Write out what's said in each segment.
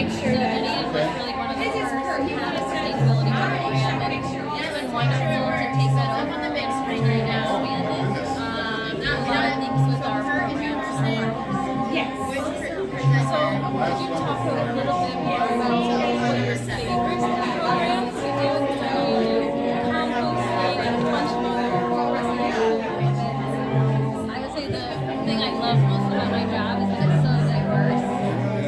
make sure that Dunedin was really one of the first to have a sustainability program, and it's been wonderful to take that over and bring it now expand it. A lot of things with our programs and our partners. Yes. So could you talk a little bit more about what your favorite programs you do? Composting and a bunch of other programs. I would say the thing I love most about my job is that it's so diverse.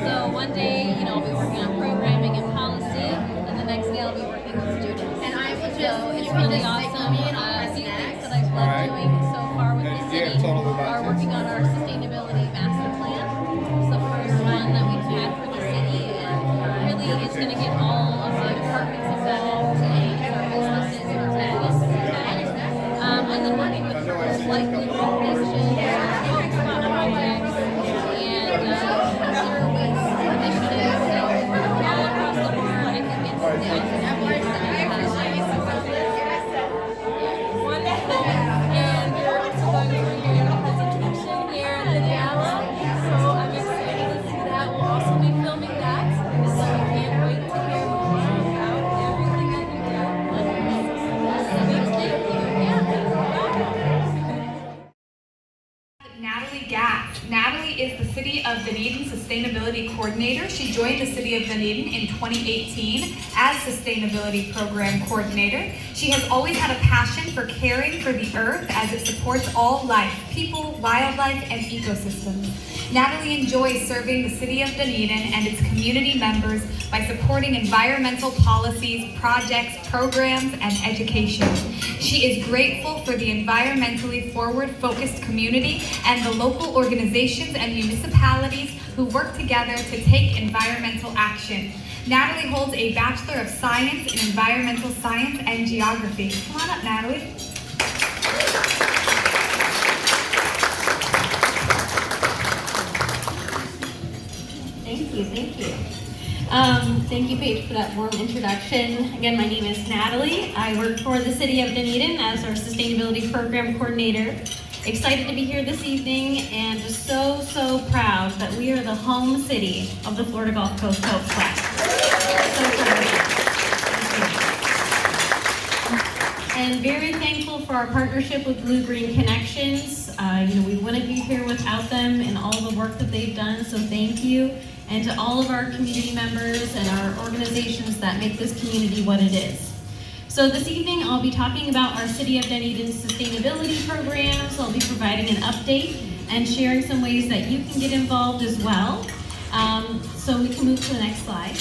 So one day, I'll be working on programming and policy, and the next day I'll be working with students. And I will it's really awesome. A few things that I've loved doing so far with the city are working on our sustainability master plan. It's the first one that we've had for the city, and really it's going to get all of the departments involved, and our businesses, our businesses, and then working with like local nations, spot projects, and zero waste initiatives. So all across the board, I think it's wonderful. And we're also going to be doing a presentation here at the Gala, so I'm excited to see that. We'll also be filming that, so I can't wait to hear more about everything that you do. Thank you. Natalie Gass. Natalie is the City of Dunedin Sustainability Coordinator. She joined the City of Dunedin in 2018 as Sustainability Program Coordinator. She has always had a passion for caring for the earth as it supports all life, people, wildlife, and ecosystems. Natalie enjoys serving the City of Dunedin and its community members by supporting environmental policies, projects, programs, and education. She is grateful for the environmentally forward-focused community and the local organizations and municipalities who work together to take environmental action. Natalie holds a Bachelor of Science in Environmental Science and Geography. Come on up, Natalie. Thank you. Thank you, Paige, for that warm introduction. Again, my name is Natalie. I work for the City of Dunedin as our Sustainability Program Coordinator. Excited to be here this evening and just so proud that we are the home city of the Florida Gulf Coast Hope Flag. So proud. And very thankful for our partnership with Blue Green Connections. We wouldn't be here without them and all the work that they've done, so thank you. And to all of our community members and our organizations that make this community what it is. So this evening I'll be talking about our City of Dunedin sustainability programs. I'll be providing an update and sharing some ways that you can get involved as well. So we can move to the next slide.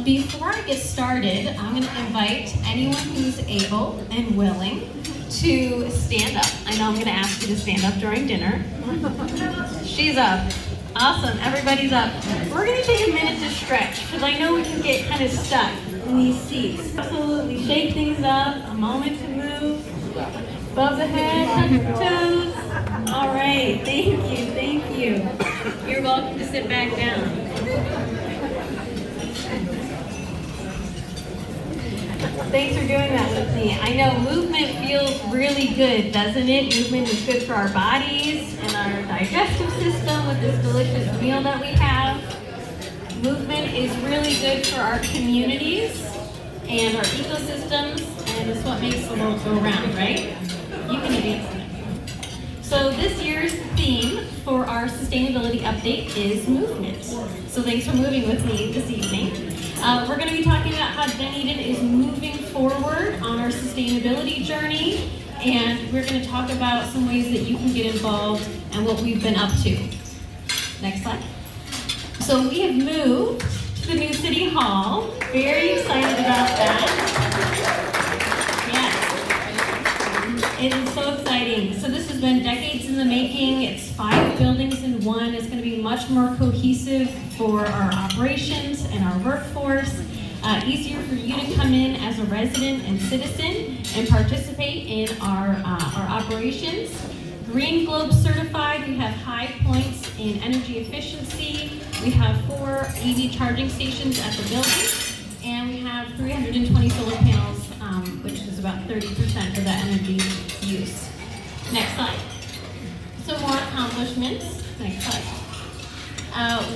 Before I get started, I'm going to invite anyone who's able and willing to stand up. I know I'm going to ask you to stand up during dinner. She's up. Awesome, everybody's up. We're going to take a minute to stretch because I know we can get kind of stuck in these seats. Absolutely, shake things up, a moment to move. Above the head, touch the toes. All right, thank you. You're welcome to sit back down. Thanks for doing that with me. I know movement feels really good, doesn't it? Movement is good for our bodies and our digestive system with this delicious meal that we have. Movement is really good for our communities and our ecosystems, and it's what makes the world go round, right? You can advance it. So this year's theme for our sustainability update is movement. So thanks for moving with me this evening. We're going to be talking about how Dunedin is moving forward on our sustainability journey, and we're going to talk about some ways that you can get involved and what we've been up to. Next slide. So we have moved to the new City Hall. Very excited about that. Yes. It is so exciting. So this has been decades in the making. It's 5 buildings in one. It's going to be much more cohesive for our operations and our workforce. Easier for you to come in as a resident and citizen and participate in our operations. Green Globe certified. We have high points in energy efficiency. We have 4 EV charging stations at the building, and we have 320 solar panels, which is about 30% of the energy use. Next slide. Some more accomplishments. Next slide.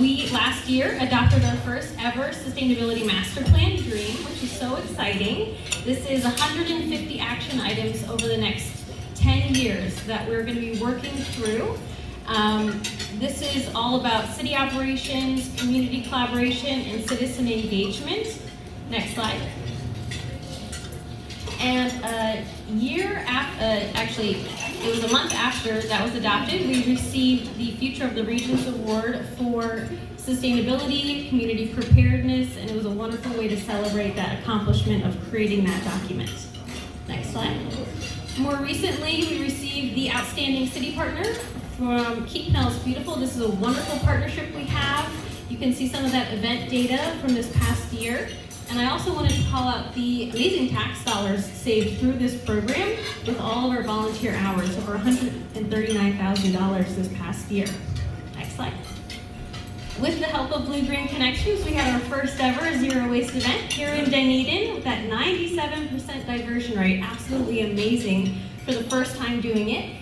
We last year adopted our first ever sustainability master plan, DREAM, which is so exciting. This is 150 action items over the next 10 years that we're going to be working through. This is all about city operations, community collaboration, and citizen engagement. Next slide. And actually, it was a month after that was adopted, we received the Future of the Regions Award for Sustainability, Community Preparedness, and it was a wonderful way to celebrate that accomplishment of creating that document. Next slide. More recently, we received the Outstanding City Partner from Keep Pinellas Beautiful. This is a wonderful partnership we have. You can see some of that event data from this past year. And I also wanted to call out the amazing tax dollars saved through this program with all of our volunteer hours, over $139,000 this past year. Next slide. With the help of Blue Green Connections, we had our first ever zero waste event here in Dunedin with that 97% diversion rate. Absolutely amazing for the first time doing it.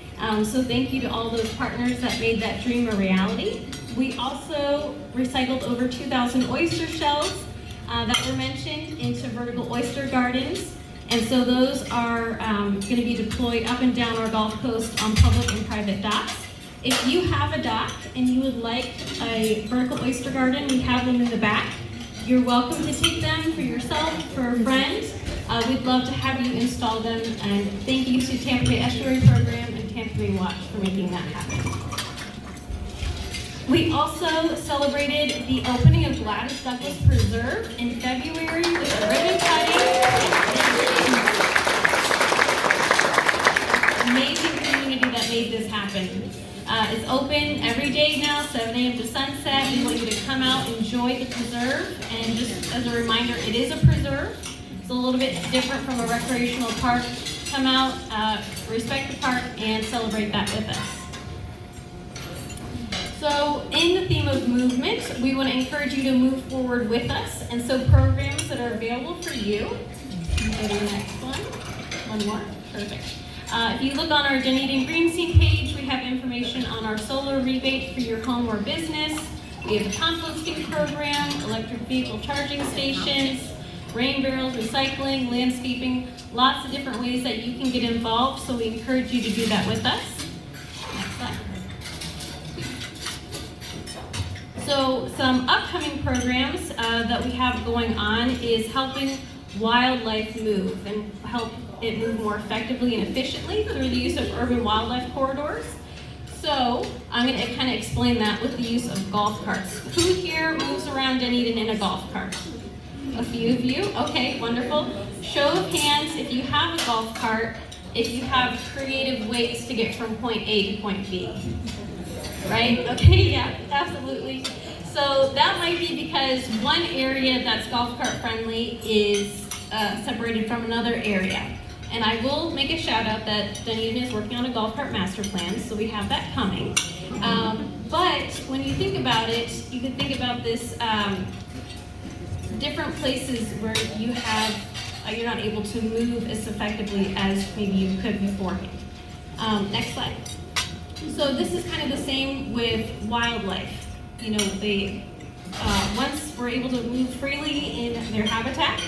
So thank you to all those partners that made that dream a reality. We also recycled over 2,000 oyster shells that were mentioned into vertical oyster gardens. And so those are going to be deployed up and down our Gulf Coast on public and private docks. If you have a dock and you would like a vertical oyster garden, we have them in the back. You're welcome to take them for yourself, for a friend. We'd love to have you install them. And thank you to Tampa Bay Estuary Program and Tampa Bay Watch for making that happen. We also celebrated the opening of Gladys Douglas Preserve in February with a ribbon cutting. Amazing community that made this happen. It's open every day now, 7 a.m. to sunset. We want you to come out, enjoy the preserve, and just as a reminder, it is a preserve. It's a little bit different from a recreational park. Come out, respect the park, and celebrate that with us. So in the theme of movement, we want to encourage you to move forward with us. And so programs that are available for you, go to the next one. One more, perfect. If you look on our Dunedin Green Scene page, we have information on our solar rebate for your home or business. We have a composting program, electric vehicle charging stations, rain barrels, recycling, landscaping, lots of different ways that you can get involved. So we encourage you to do that with us. Next slide. So some upcoming programs that we have going on is helping wildlife move and help it move more effectively and efficiently through the use of urban wildlife corridors. So I'm going to kind of explain that with the use of golf carts. Who here moves around Dunedin in a golf cart? A few of you? Okay, wonderful. Show of hands if you have a golf cart, if you have creative ways to get from point A to point B. Right? Okay, yeah, absolutely. So that might be because one area that's golf cart friendly is separated from another area. And I will make a shout out that Dunedin is working on a golf cart master plan, so we have that coming. But when you think about it, you can think about this different places where you have, you're not able to move as effectively as maybe you could beforehand. Next slide. So this is kind of the same with wildlife. You know, they once we're able to move freely in their habitat,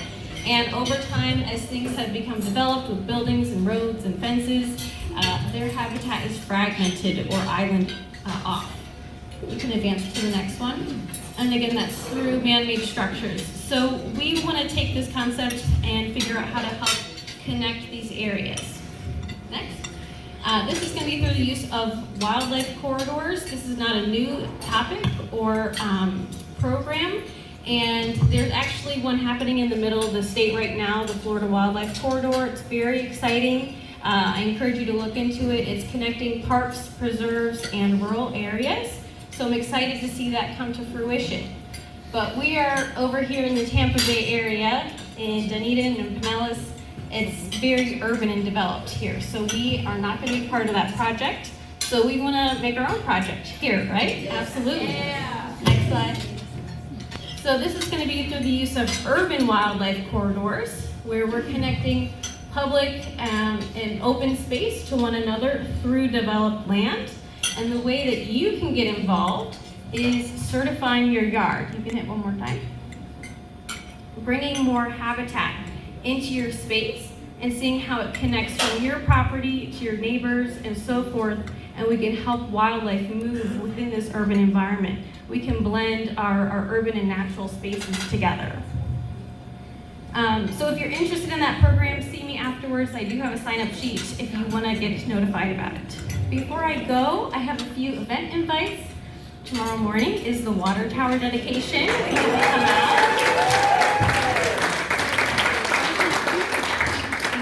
and over time, as things have become developed with buildings and roads and fences, their habitat is fragmented or island off. You can advance to the next one. And again, that's through man-made structures. So we want to take this concept and figure out how to help connect these areas. Next. This is going to be through the use of wildlife corridors. This is not a new topic or program. And there's actually one happening in the middle of the state right now, the Florida Wildlife Corridor. It's very exciting. I encourage you to look into it. It's connecting parks, preserves, and rural areas. So I'm excited to see that come to fruition. But we are over here in the Tampa Bay area, in Dunedin and Pinellas. It's very urban and developed here. So we are not going to be part of that project. So we want to make our own project here, right? Absolutely. Yeah. Next slide. So this is going to be through the use of urban wildlife corridors, where we're connecting public and open space to one another through developed land. And the way that you can get involved is certifying your yard. You can hit one more time. Bringing more habitat into your space and seeing how it connects from your property to your neighbors and so forth, and we can help wildlife move within this urban environment. We can blend our urban and natural spaces together. So if you're interested in that program, see me afterwards. I do have a sign-up sheet if you want to get notified about it. Before I go, I have a few event invites. Tomorrow morning is the water tower dedication. You can come out.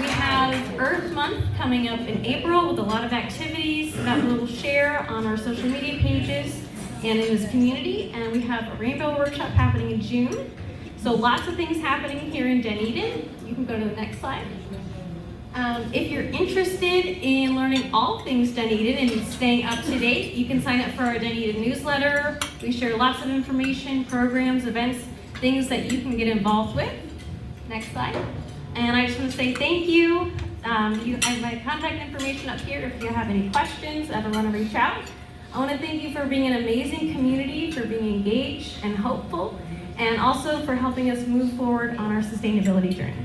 We have Earth Month coming up in April with a lot of activities that we'll share on our social media pages and in this community. And we have a rainbow workshop happening in June. So lots of things happening here in Dunedin. You can go to the next slide. If you're interested in learning all things Dunedin and staying up to date, you can sign up for our Dunedin newsletter. We share lots of information, programs, events, things that you can get involved with. Next slide. And I just want to say thank you. I have my contact information up here if you have any questions, ever want to reach out. I want to thank you for being an amazing community, for being engaged and hopeful, and also for helping us move forward on our sustainability journey.